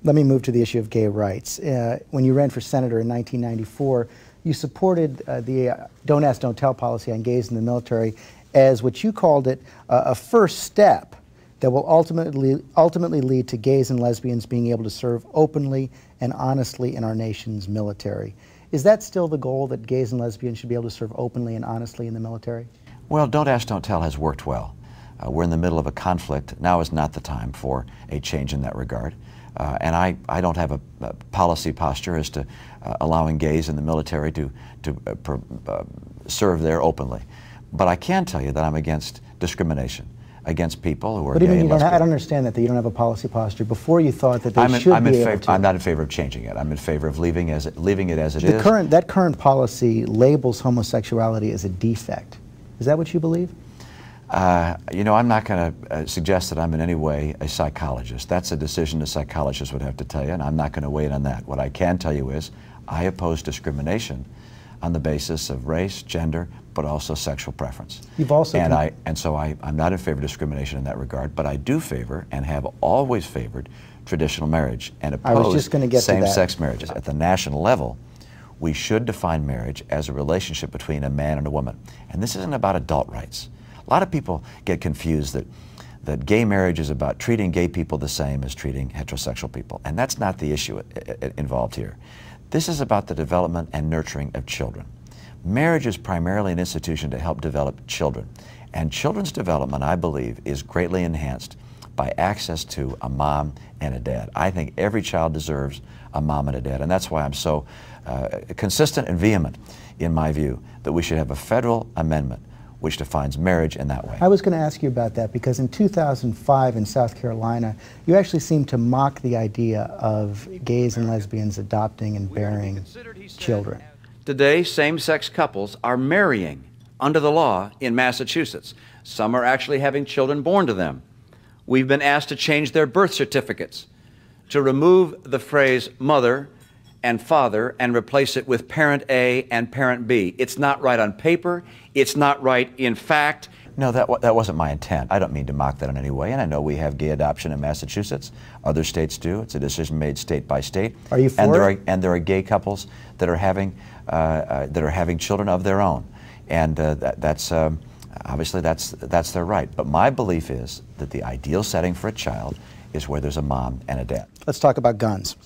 Let me move to the issue of gay rights. When you ran for senator in 1994, you supported the Don't Ask, Don't Tell policy on gays in the military as what you called it a first step that will ultimately lead to gays and lesbians being able to serve openly and honestly in our nation's military. Is that still the goal, that gays and lesbians should be able to serve openly and honestly in the military? Well, Don't Ask, Don't Tell has worked well. We're in the middle of a conflict. Now is not the time for a change in that regard. And I don't have a policy posture as to allowing gays in the military to serve there openly. But I can tell you that I'm against discrimination against people who are gay and lesbian. I don't understand that you don't have a policy posture. Before you thought that they should be able to. I'm not in favor of changing it. I'm in favor of leaving it as it is. That current policy labels homosexuality as a defect. Is that what you believe? You know, I'm not going to suggest that I'm in any way a psychologist. That's a decision a psychologist would have to tell you, and I'm not going to weigh in on that. What I can tell you is I oppose discrimination on the basis of race, gender, but also sexual preference. You've also I'm not in favor of discrimination in that regard, but I do favor and have always favored traditional marriage and oppose same-sex marriages. At the national level, we should define marriage as a relationship between a man and a woman. And this isn't about adult rights. A lot of people get confused that gay marriage is about treating gay people the same as treating heterosexual people. And that's not the issue involved here. This is about the development and nurturing of children. Marriage is primarily an institution to help develop children. And children's development, I believe, is greatly enhanced by access to a mom and a dad. I think every child deserves a mom and a dad. And that's why I'm so consistent and vehement in my view that we should have a federal amendment which defines marriage in that way. I was going to ask you about that because in 2005 in South Carolina, you actually seemed to mock the idea of gays and lesbians adopting and bearing children. Today, same-sex couples are marrying under the law in Massachusetts. Some are actually having children born to them. We've been asked to change their birth certificates, to remove the phrase mother and father and replace it with parent A and parent B. It's not right on paper. It's not right in fact. No, that wasn't my intent. I don't mean to mock that in any way, and I know we have gay adoption in Massachusetts. Other states do. It's a decision made state by state. Are you for it? And there are gay couples that are having children of their own, and that's obviously that's their right. But my belief is that the ideal setting for a child is where there's a mom and a dad. Let's talk about guns.